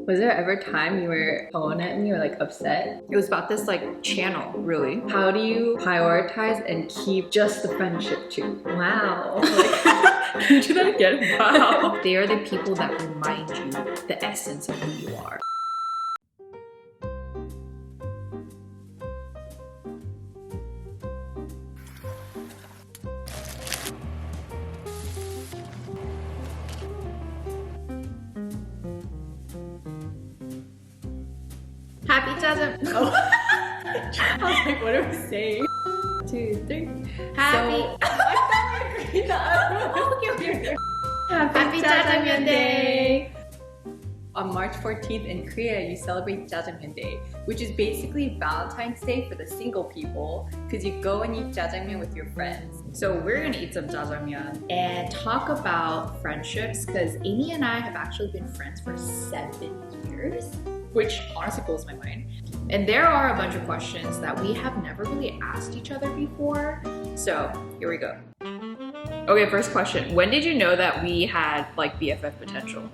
Was there ever a time you were on at me or like upset? It was about this like channel, really. How do you prioritize and keep just the friendship too? Wow. Can you do that again? Wow. They are the people that remind you the essence of who you are. Happy Jazz. Oh. I was like, what are we saying? 2, 3. Happy. Happy Jajangmyeon Day. On March 14th in Korea, you celebrate Jajangmyeon Day, which is basically Valentine's Day for the single people, because you go and eat jajangmyeon with your friends. So we're gonna eat some jajangmyeon and talk about friendships, because Amy and I have actually been friends for 7 years, which honestly blows my mind. And there are a bunch of questions that we have never really asked each other before. So here we go. Okay, first question. When did you know that we had like BFF potential?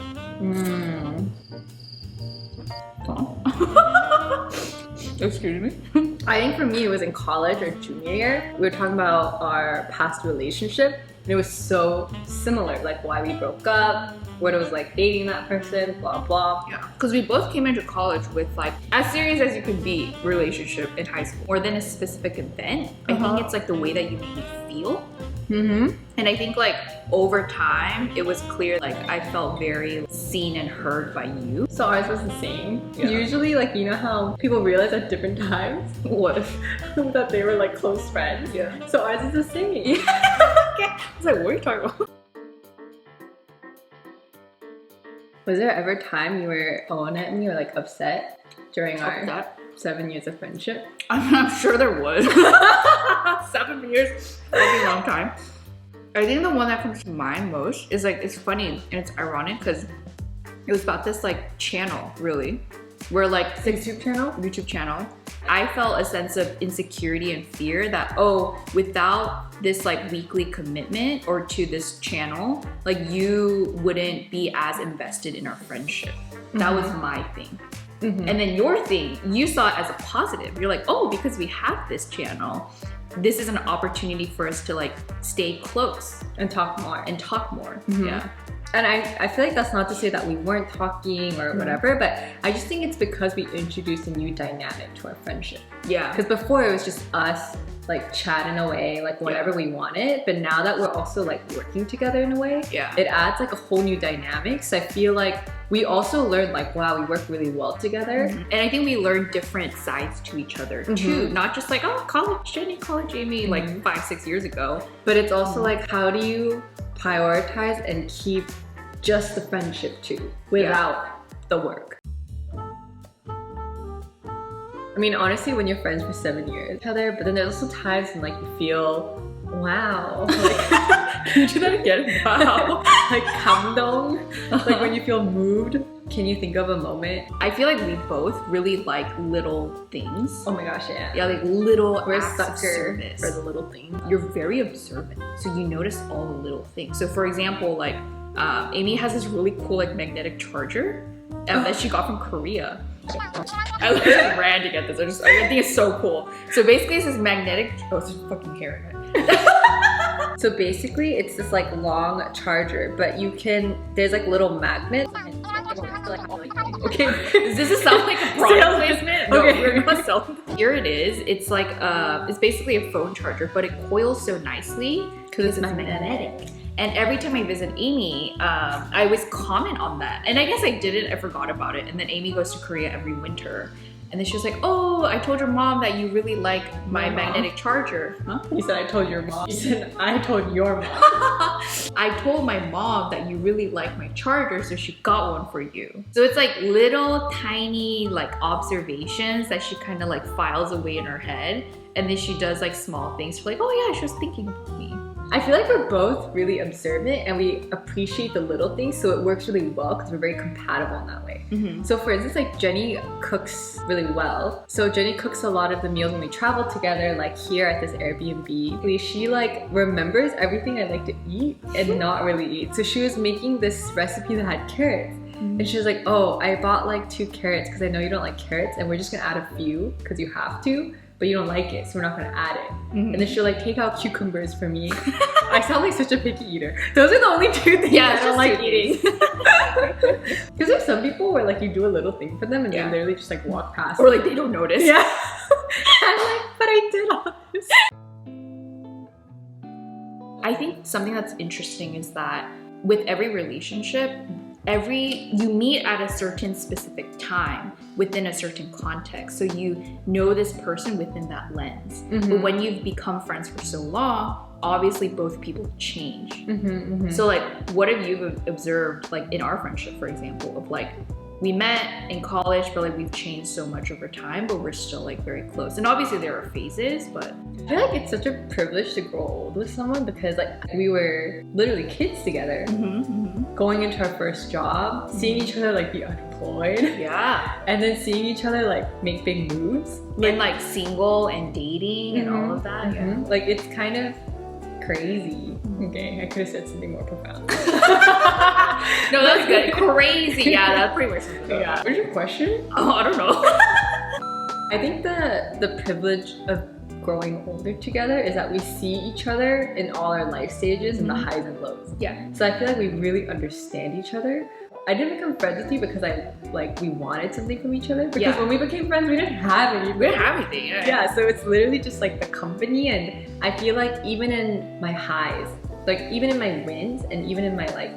Excuse me? I think for me it was in college or junior year. We were talking about our past relationship and it was so similar, like why we broke up, what it was like dating that person, blah blah. Yeah, because we both came into college with like as serious as you could be relationship in high school. More than a specific event, I think it's like the way that you made me feel. And I think like over time, it was clear like I felt very seen and heard by you. So ours was the same. Yeah. Usually like, you know how people realize at different times What? that they were like close friends? Yeah. So ours is the same. Okay. I was like, what are you talking about? Was there ever a time you were on at me or like upset during our 7 years of friendship? I'm sure there was. 7 years, that'd be a long time. I think the one that comes to mind most is like, it's funny and it's ironic because it was about this like channel, really, where like YouTube channel. I felt a sense of insecurity and fear that, oh, without this like weekly commitment or to this channel, like you wouldn't be as invested in our friendship. That was my thing. And then your thing, you saw it as a positive. You're like, oh, because we have this channel, this is an opportunity for us to like stay close and talk more. Yeah. And I feel like that's not to say that we weren't talking or whatever, but I just think it's because we introduced a new dynamic to our friendship. Yeah. Because before it was just us like chatting away, like whatever we wanted. But now that we're also like working together in a way, it adds like a whole new dynamic. So I feel like we also learned like, wow, we work really well together. And I think we learned different sides to each other too. Not just like, oh, college Jenny, college Amy, like 5-6 years ago. But it's also like, how do you prioritize and keep just the friendship too without the work? I mean, honestly, when you're friends for 7 years together, but then there's also times when like you feel, wow. Like, can you do that again? Wow. Like 감동, like when you feel moved. Can you think of a moment? I feel like we both really like little things. Oh my gosh, yeah. Yeah, like little We're acts of sucker service. for the little things. You're very observant, so you notice all the little things. So for example, like Amy has this really cool like magnetic charger that she got from Korea. I literally ran to get this. I think it's so cool. So basically it's this magnetic, oh, it's just fucking hair in it. So basically it's this like long charger, but you can, there's like little magnets. Okay, does this sound like a product placement? No, Okay. we're gonna sell them. Here it is. It's like, it's basically a phone charger, but it coils so nicely because it's magnetic. And every time I visit Amy, I always comment on that. And I guess I didn't, I forgot about it. And then Amy goes to Korea every winter. And then she was like, oh, I told your mom that you really like my magnetic charger. Huh? You said I told your mom. You said I told your mom. I told my mom that you really like my charger, so she got one for you. So it's like little tiny like observations that she kind of like files away in her head. And then she does like small things. She's like, oh yeah, she was thinking of me. I feel like we're both really observant and we appreciate the little things, so it works really well because we're very compatible in that way. So for instance, like Jenny cooks really well. So Jenny cooks a lot of the meals when we travel together, like here at this Airbnb. She like remembers everything I like to eat and not really eat. So she was making this recipe that had carrots. And she was like, oh, I bought like 2 carrots because I know you don't like carrots, and we're just gonna add a few because you have to, but you don't like it, so we're not gonna add it. And then she'll like take out cucumbers for me. I sound like such a picky eater. Those are the only 2 things I don't like eating. Because there's some people where like you do a little thing for them and they literally just like walk past. Or like they don't notice. Yeah. I'm like, but I did all this. I think something that's interesting is that with every relationship, you meet at a certain specific time within a certain context. So you know this person within that lens. But when you've become friends for so long, obviously both people change. So like, what have you observed like in our friendship, for example, of like, we met in college, but like we've changed so much over time, but we're still like very close. And obviously there are phases, but I feel like it's such a privilege to grow old with someone because like we were literally kids together, going into our first job, seeing each other like be unemployed, and then seeing each other like make big moves, and like single and dating and all of that. Like it's kind of crazy. Okay, I could have said something more profound. No, that's good. Crazy. Yeah, that's pretty much something. Yeah. What's your question? Oh, I don't know. I think the privilege of growing older together is that we see each other in all our life stages and the highs and lows. Yeah. So I feel like we really understand each other. I didn't become friends with you because we wanted something from each other. Because when we became friends, we didn't have anything. We didn't have anything. Yeah, so it's literally just like the company, and I feel like even in my highs, like even in my wins and even in my like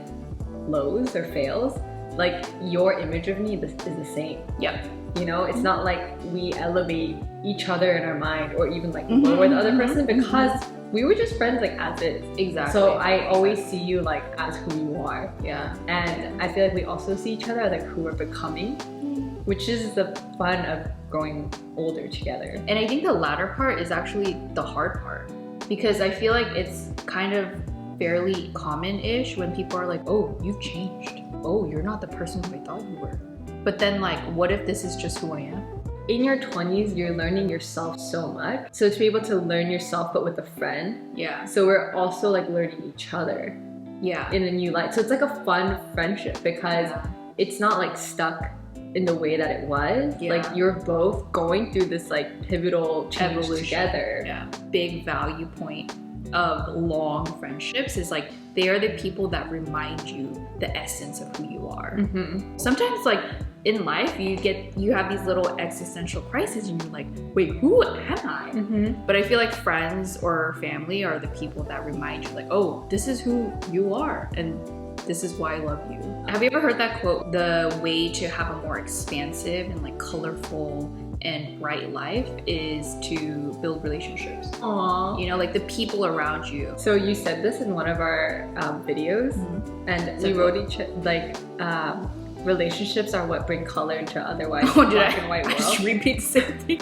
lows or fails, like your image of me is the same. Yep. You know, it's not like we elevate each other in our mind or even like lower the other person because we were just friends like as is. Exactly. So I always see you like as who you are. Yeah. And I feel like we also see each other as like who we're becoming, which is the fun of growing older together. And I think the latter part is actually the hard part, because I feel like it's kind of fairly common-ish when people are like, oh, you've changed. Oh, you're not the person who I thought you were. But then like, what if this is just who I am? In your 20s, you're learning yourself so much. So to be able to learn yourself but with a friend. Yeah. So we're also like learning each other. Yeah. In a new light. So it's like a fun friendship because it's not like stuck in the way that it was. Yeah. Like you're both going through this like pivotal change evolution together. Yeah. Big value point of long friendships is like they are the people that remind you the essence of who you are. Sometimes like in life you have these little existential crises and you're like, wait, who am I? But I feel like friends or family are the people that remind you like, oh, this is who you are and this is why I love you. Have you ever heard that quote, the way to have a more expansive and like colorful and bright life is to build relationships? Aww. You know, like the people around you. So you said this in one of our videos, and we wrote relationships are what bring color into otherwise black and white world. Just repeat the same thing.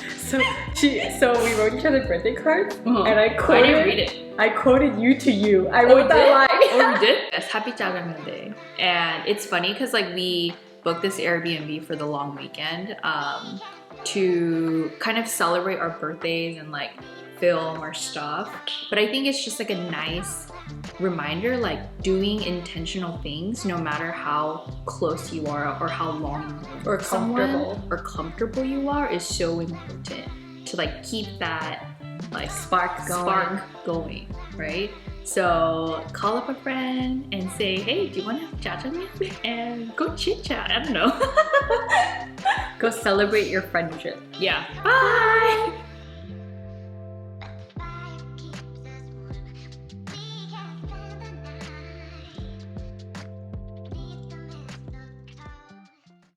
So we wrote each other birthday cards, and I didn't read it. I quoted you to you. I wrote that line. Oh, you did? Yes, happy Jagannatha Day. And it's funny because like we booked this Airbnb for the long weekend to kind of celebrate our birthdays and like film our stuff. But I think it's just like a nice reminder, like doing intentional things no matter how close you are or how long or comfortable you are is so important to like keep that like spark going, right? So call up a friend and say, hey, do you want to have chat with me? And go chit chat. I don't know. Go celebrate your friendship. Yeah. Bye.